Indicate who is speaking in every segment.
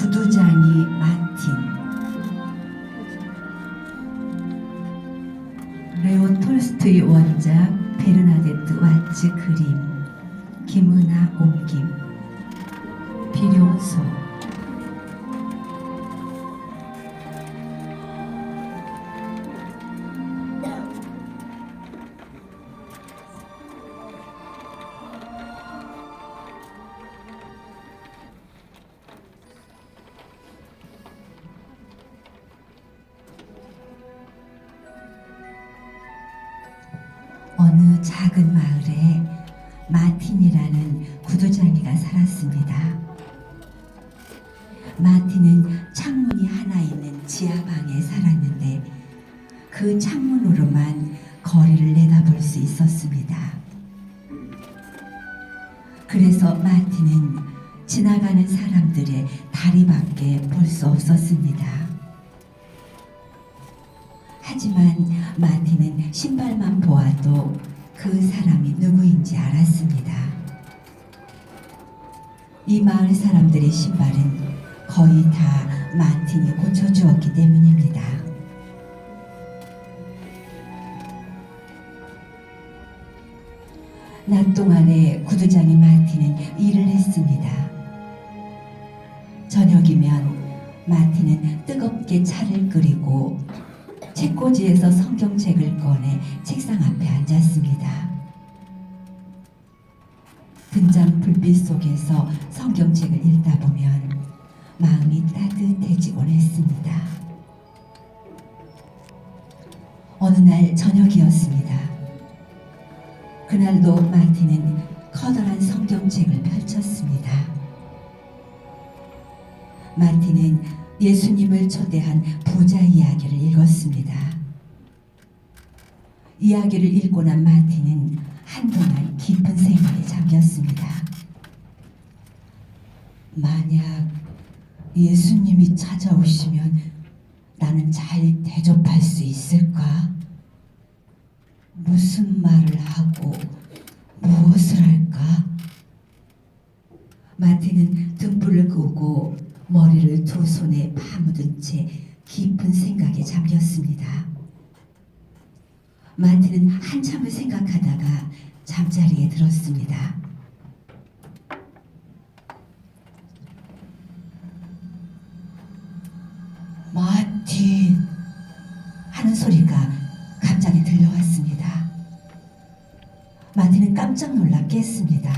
Speaker 1: 구두장이 마틴. 레오 톨스토이 원작, 베르나데트 와츠 그림, 김은하 옮김, 비룡소. 어느 작은 마을에 마틴이라는 구두장이가 살았습니다. 마틴은 창문이 하나 있는 지하방에 살았는데 그 창문으로만 거리를 내다볼 수 있었습니다. 그래서 마틴은 지나가는 사람들의 다리밖에 볼 수 없었습니다. 하지만 마틴은 신발만 보아도 그 사람이 누구인지 알았습니다. 이 마을 사람들의 신발은 거의 다 마틴이 고쳐주었기 때문입니다. 낮 동안에 구두장이 마틴은 일을 했습니다. 저녁이면 마틴은 뜨겁게 차를 끓이고 책꽂이에서 성경책을 꺼내 책상 앞에 앉았습니다. 등잔 불빛 속에서 성경책을 읽다 보면 마음이 따뜻해지곤 했습니다. 어느 날 저녁이었습니다. 그날도 마틴은 커다란 성경책을 펼쳤습니다. 마틴은 예수님을 초대한 부자 이야기를 읽었습니다. 이야기를 읽고 난 마틴은 한동안 깊은 생각에 잠겼습니다. 만약 예수님이 찾아오시면 나는 잘 대접할 수 있을까? 무슨 말을 하고 무엇을 할까? 마틴은 등불을 끄고 머리를 두 손에 파묻은 채 깊은 생각에 잠겼습니다. 마틴은 한참을 생각하다가 잠자리에 들었습니다. 마틴 하는 소리가 갑자기 들려왔습니다. 마틴은 깜짝 놀라 깼습니다.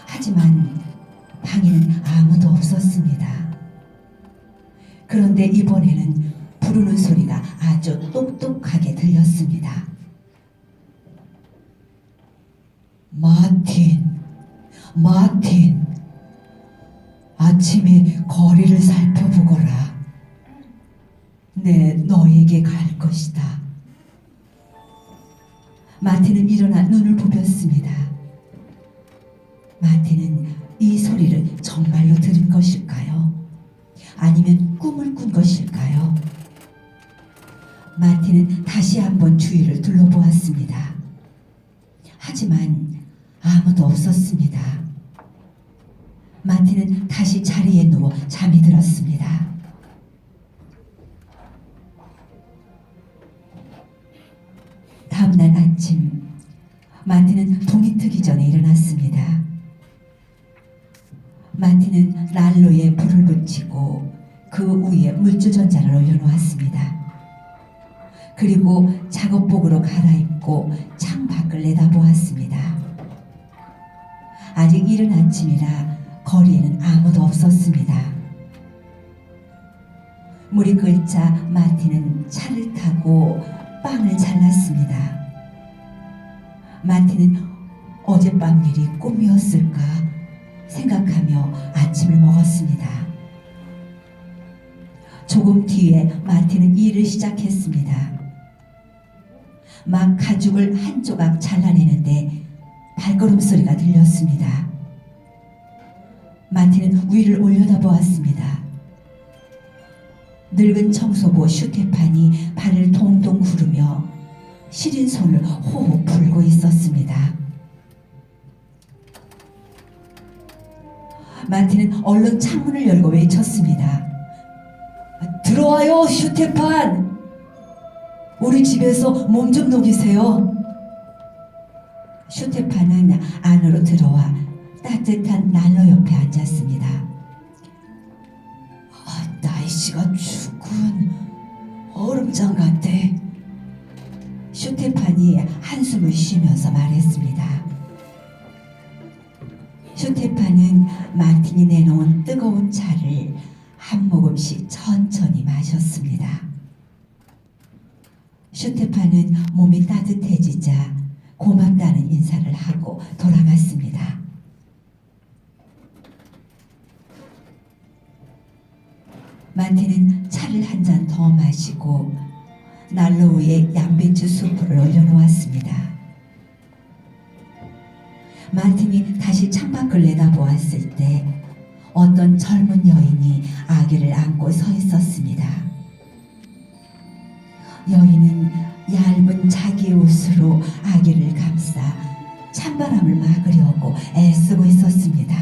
Speaker 1: 하지만 방에는 아무도 없었습니다. 그런데 이번에는 부르는 소리가 아주 똑똑하게 들렸습니다. 마틴, 마틴, 아침에 거리를 살펴보거라. 내 너에게 갈 것이다. 마틴은 일어나 눈을 부볐습니다. 마틴은 이 소리를 정말로 들은 것일까요? 아니면 꿈을 꾼 것일까요? 마틴은 다시 한번 주위를 둘러보았습니다. 하지만 아무도 없었습니다. 마틴은 다시 자리에 누워 잠이 들었습니다. 다음날 아침, 마틴은 동이 트기 전에 일어났습니다. 마틴은 난로에 불을 붙이고 그 위에 물주전자를 올려놓았습니다. 그리고 작업복으로 갈아입고 창 밖을 내다보았습니다. 아직 이른 아침이라 거리에는 아무도 없었습니다. 물이 끓자 마틴은 차를 타고 빵을 잘랐습니다. 마틴은 어젯밤 일이 꿈이었을까 생각하며 아침을 먹었습니다. 조금 뒤에 마틴은 일을 시작했습니다. 막 가죽을 한 조각 잘라내는데 발걸음 소리가 들렸습니다. 마틴은 위를 올려다보았습니다. 늙은 청소부 슈테판이 발을 동동 구르며 시린 손을 호흡 불고 있었습니다. 마틴은 얼른 창문을 열고 외쳤습니다. 들어와요, 슈테판! 우리 집에서 몸 좀 녹이세요. 슈테판은 안으로 들어와 따뜻한 난로 옆에 앉았습니다. 날씨가 춥군. 얼음장 같대. 슈테판이 한숨을 쉬면서 말했습니다. 슈테판은 마틴이 내놓은 뜨거운 차를 한 모금씩 천천히 마셨습니다. 슈테판은 몸이 따뜻해지자 고맙다는 인사를 하고 돌아갔습니다. 마틴은 차를 한 잔 더 마시고 난로 위에 양배추 수프를 올려놓았습니다. 마틴이 다시 창밖을 내다보았을 때 어떤 젊은 여인이 아기를 안고 서 있었습니다. 여인은 얇은 자기 옷으로 아기를 감싸 찬바람을 막으려고 애쓰고 있었습니다.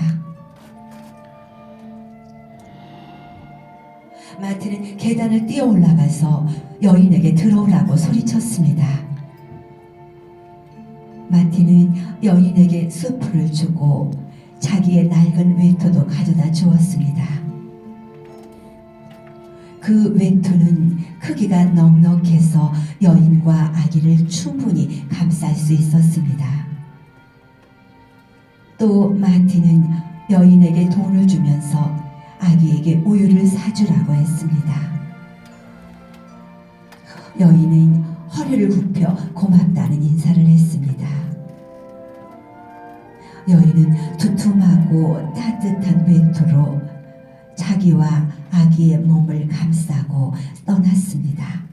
Speaker 1: 마틴은 계단을 뛰어 올라가서 여인에게 들어오라고 소리쳤습니다. 마틴은 여인에게 수프를 주고 자기의 낡은 외투도 가져다 주었습니다. 그 외투는 크기가 넉넉해서 여인과 아기를 충분히 감쌀 수 있었습니다. 또 마틴은 여인에게 돈을 주면서 아기에게 우유를 사주라고 했습니다. 여인은 허리를 굽혀 고맙다는 인사를 했습니다. 여인은 두툼하고 따뜻한 외투로 자기와 아기의 몸을 감싸고 떠났습니다.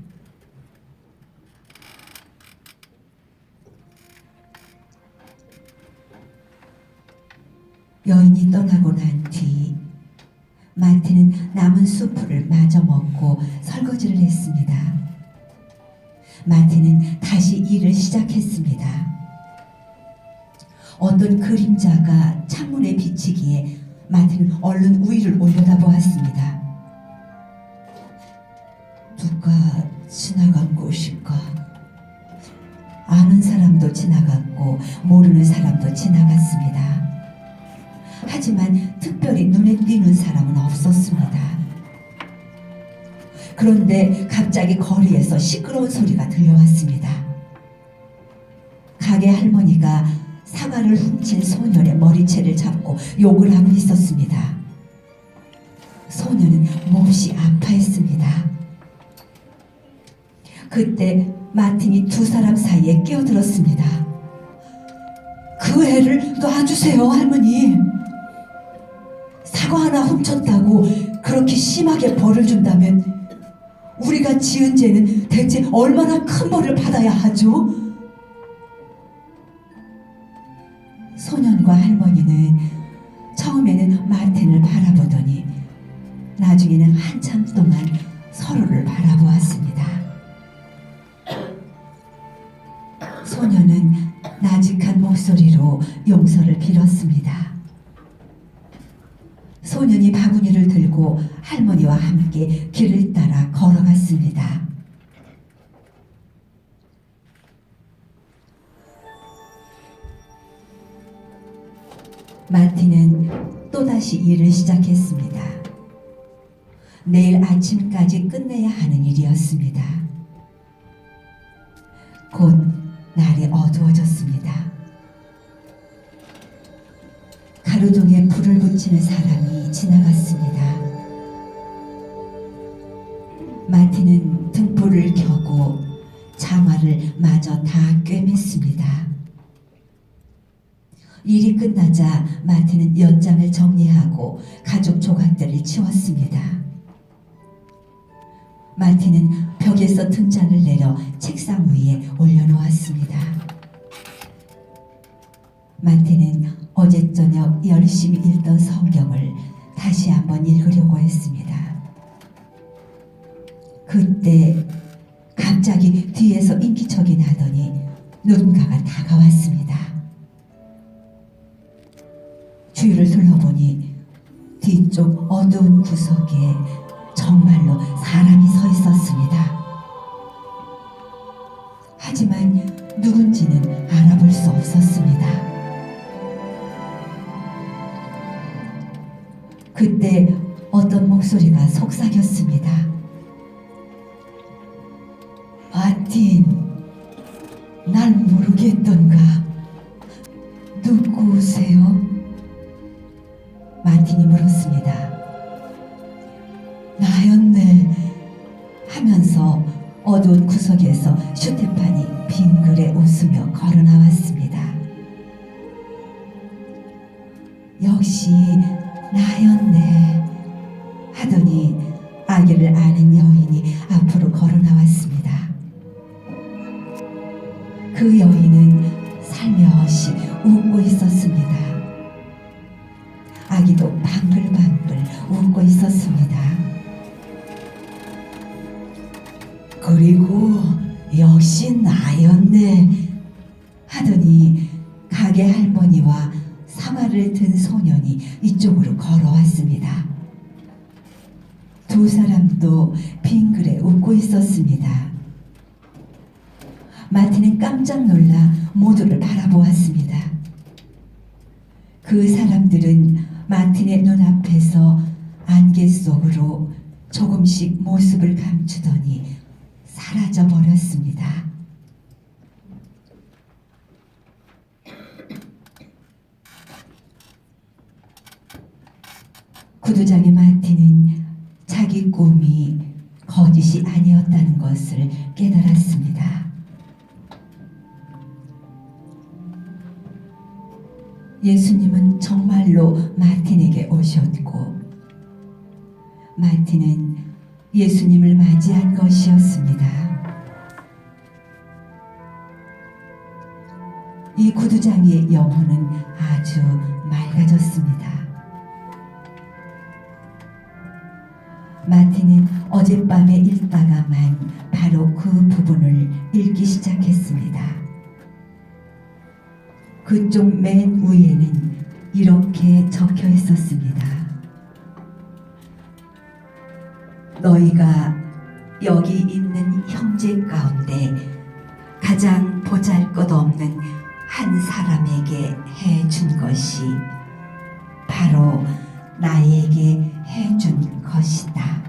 Speaker 1: 여인이 떠나고 난 뒤 마틴은 남은 수프를 마저 먹고 설거지를 했습니다. 마틴은 다시 일을 시작했습니다. 어떤 그림자가 창문에 비치기에 마틴은 얼른 위를 올려다보았습니다. 누가 지나간 곳일까? 아는 사람도 지나갔고 모르는 사람도 지나갔습니다. 하지만 특별히 눈에 띄는 사람은 없었습니다. 그런데 갑자기 거리에서 시끄러운 소리가 들려왔습니다. 가게 할머니가 사과를 훔친 소년의 머리채를 잡고 욕을 하고 있었습니다. 소년은 몹시 아파했습니다. 그때 마틴이 두 사람 사이에 끼어들었습니다. 그 애를 놔주세요, 할머니. 사과 하나 훔쳤다고 그렇게 심하게 벌을 준다면 우리가 지은 죄는 대체 얼마나 큰 벌을 받아야 하죠? 소년과 할머니는 처음에는 마틴을 바라보더니 나중에는 한참 동안 서로를 바라보았습니다. 소년은 나직한 목소리로 용서를 빌었습니다. 소년이 바구니를 들고 할머니와 함께 길을 따라 걸어갔습니다. 마틴은 또다시 일을 시작했습니다. 내일 아침까지 끝내야 하는 일이었습니다. 곧 날이 어두워졌습니다. 가로등에 불을 붙이는 사람이 지나갔습니다. 마틴은 등불을 켜고 장화를 마저 다 꿰맸습니다. 일이 끝나자 마틴은 연장을 정리하고 가죽 조각들을 치웠습니다. 마틴은 벽에서 등잔을 내려 책상 위에 올려놓았습니다. 마틴은 어제 저녁 열심히 읽던 성경을 다시 한번 읽으려고 했습니다. 그때 갑자기 뒤에서 인기척이 나더니 누군가가 다가왔습니다. 주위를 둘러보니 좀 어두운 구석에 정말로 사람이 서 있었습니다. 하지만 누군지는 알아볼 수 없었습니다. 그때 어떤 목소리가 속삭였습니다. 마틴, 날 모르겠던가? 누구세요? 마틴이 물었습니다. 나였네 하면서 어두운 구석에서 슈테판이 빙그레 웃으며 걸어 나왔습니다. 역시 나였네 하더니 아기를 아는 여인이 앞으로 걸어 나왔습니다. 그 여인은 살며시 웃고 있었습니다. 아기도 방글방글 웃고 있었습니다. 그리고 역시 나였네 하더니 가게 할머니와 사과를 든 소년이 이쪽으로 걸어왔습니다. 두 사람도 빙그레 웃고 있었습니다. 마틴은 깜짝 놀라 모두를 바라보았습니다. 그 사람들은 마틴의 눈앞에서 안개 속으로 조금씩 모습을 감추더니 사라져 버렸습니다. 구두장의 마틴은 자기 꿈이 거짓이 아니었다는 것을 깨달았습니다. 예수님은 정말로 마틴에게 오셨고 마틴은 예수님을 맞이한 것이었습니다. 이 구두장의 영혼은 아주 맑아졌습니다. 마틴은 어젯밤에 읽다가만 바로 그 부분을 읽기 시작했습니다. 그쪽 맨 위에는 이렇게 적혀 있었습니다. 너희가 여기 있는 형제 가운데 가장 보잘것없는 한 사람에게 해준 것이 바로 나에게 해준 것이다.